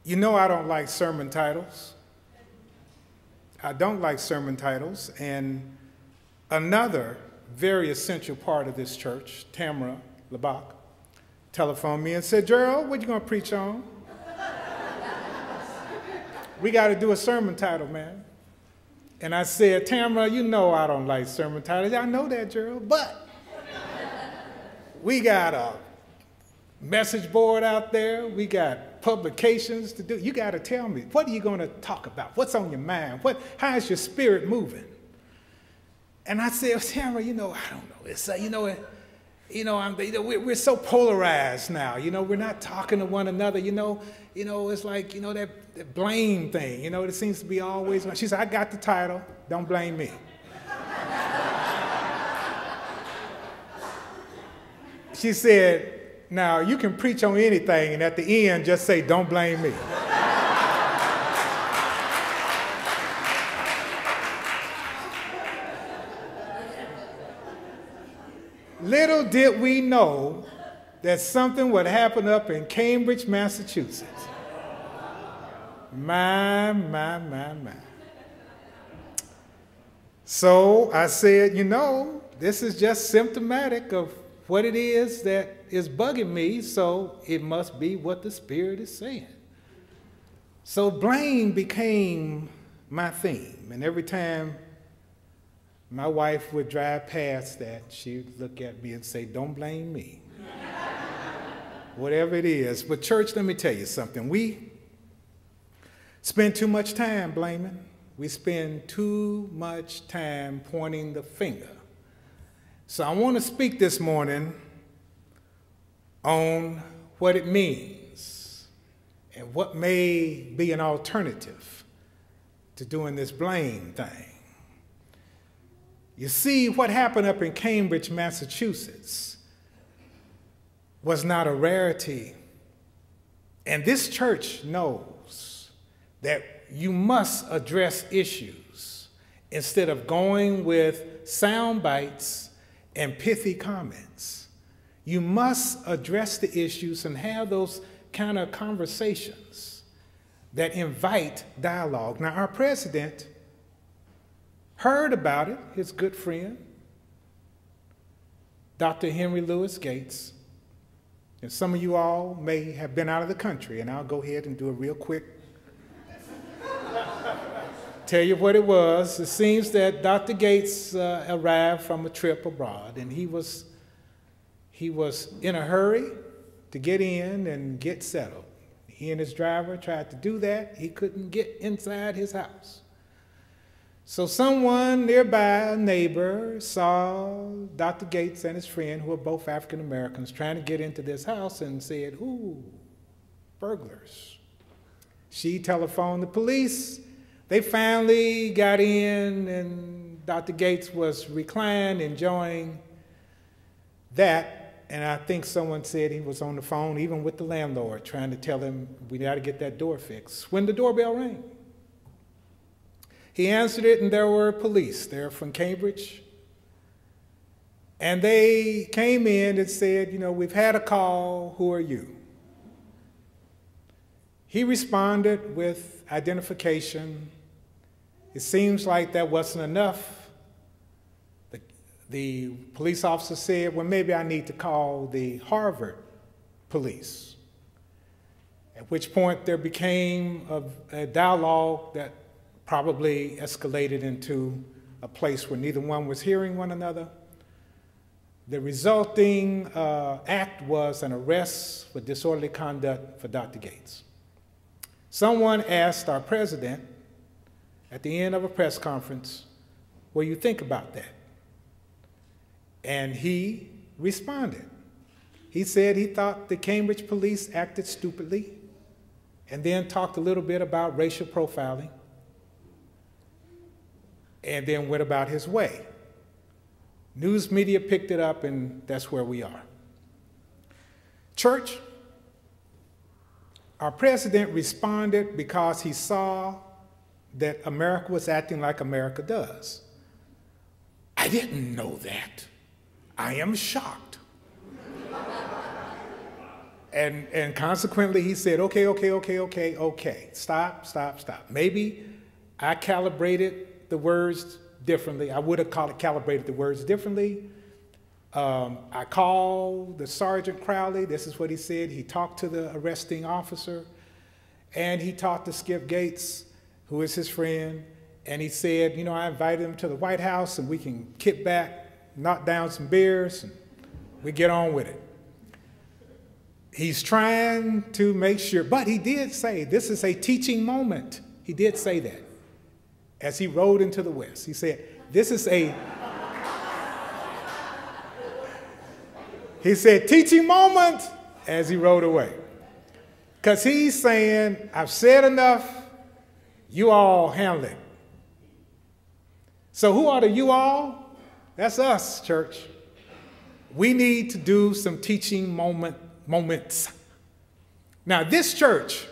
You know I don't like sermon titles. I don't like sermon titles. And another very essential part of this church, Tamara Labach, telephoned me and said, Gerald, what you going to preach on? We got to do a sermon title, man. And I said, Tamara, you know I don't like sermon titles. I know that, Gerald, but we got a message board out there. We got publications to do. You got to tell me, what are you going to talk about? What's on your mind? How is your spirit moving? And I said, Tamara, you know, I don't know. It's we're so polarized now. You know, we're not talking to one another. You know, it's like, you know, that blame thing. You know, it seems to be always. She said, I got the title. Don't blame me. She said, now you can preach on anything, and at the end, just say, don't blame me. Little did we know that something would happen up in Cambridge, Massachusetts. My. So I said, you know, this is just symptomatic of what it is that is bugging me, so it must be what the Spirit is saying. So blame became my theme, and every time my wife would drive past that, she'd look at me and say, don't blame me. Whatever it is. But church, let me tell you something. We spend too much time blaming. We spend too much time pointing the finger. So I want to speak this morning on what it means and what may be an alternative to doing this blame thing. You see, what happened up in Cambridge, Massachusetts was not a rarity. And this church knows that you must address issues instead of going with sound bites and pithy comments. You must address the issues and have those kind of conversations that invite dialogue. Now, our president heard about it, his good friend, Dr. Henry Louis Gates. And some of you all may have been out of the country, and I'll go ahead and do a real quick tell you what it was. It seems that Dr. Gates arrived from a trip abroad, and he was in a hurry to get in and get settled. He and his driver tried to do that. He couldn't get inside his house. So someone nearby, a neighbor, saw Dr. Gates and his friend, who were both African Americans, trying to get into this house and said, ooh, burglars. She telephoned the police. They finally got in, and Dr. Gates was reclined, enjoying that. And I think someone said he was on the phone, even with the landlord, trying to tell him, we got to get that door fixed, when the doorbell rang. He answered it, and there were police there from Cambridge. And they came in and said, you know, we've had a call, who are you? He responded with identification. It seems like that wasn't enough. The police officer said, well, maybe I need to call the Harvard police. At which point there became a dialogue that probably escalated into a place where neither one was hearing one another. The resulting act was an arrest for disorderly conduct for Dr. Gates. Someone asked our president at the end of a press conference, what do you think about that? And he responded. He said he thought the Cambridge police acted stupidly, and then talked a little bit about racial profiling, and then went about his way. News media picked it up, and that's where we are. Church, our president responded because he saw that America was acting like America does. I didn't know that. I am shocked. And consequently, he said, okay, stop. Maybe I calibrated the words differently. I would have calibrated the words differently. I called the Sergeant Crowley. This is what he said. He talked to the arresting officer, and he talked to Skip Gates, who is his friend, and he said, you know, I invited him to the White House, and we can kick back, knock down some beers, and we get on with it. He's trying to make sure, but he did say this is a teaching moment. He did say that as he rode into the West. He said, this is a, he said, teaching moment as he rode away. Because he's saying, I've said enough, you all handle it. So who are the you all? That's us, church. We need to do some teaching moments. Now, this church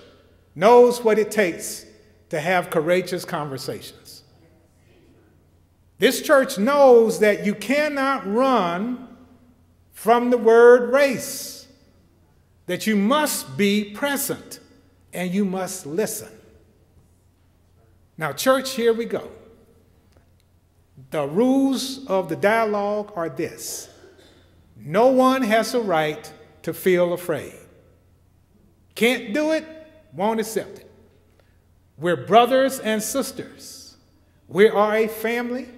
knows what it takes to have courageous conversations. This church knows that you cannot run from the word race, that you must be present and you must listen. Now, church, here we go. The rules of the dialogue are this. No one has a right to feel afraid. Can't do it, won't accept it. We're brothers and sisters. We are a family.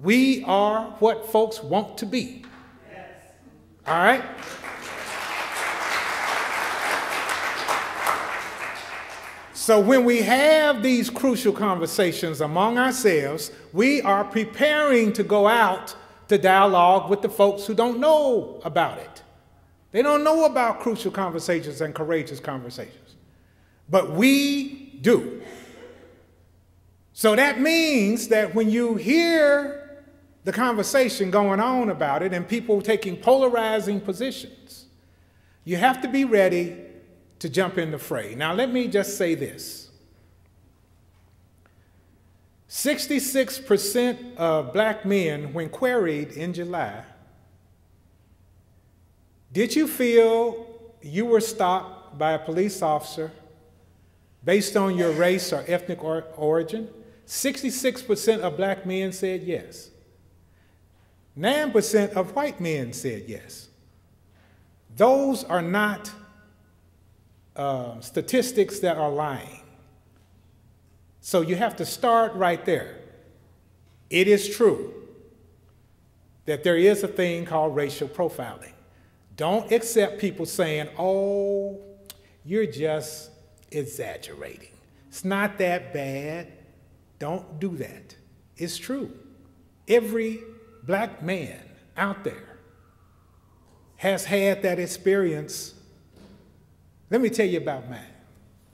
We are what folks want to be. Yes. All right? So when we have these crucial conversations among ourselves, we are preparing to go out to dialogue with the folks who don't know about it. They don't know about crucial conversations and courageous conversations. But we do. So that means that when you hear the conversation going on about it and people taking polarizing positions, you have to be ready to jump in the fray. Now, let me just say this. 66% of black men, when queried in July, did you feel you were stopped by a police officer based on your race or ethnic origin? 66% of black men said yes. 9% of white men said yes. Those are not statistics that are lying. So you have to start right there. It is true that there is a thing called racial profiling. Don't accept people saying, oh, you're just exaggerating. It's not that bad. Don't do that. It's true. Every black man out there has had that experience. Let me tell you about mine.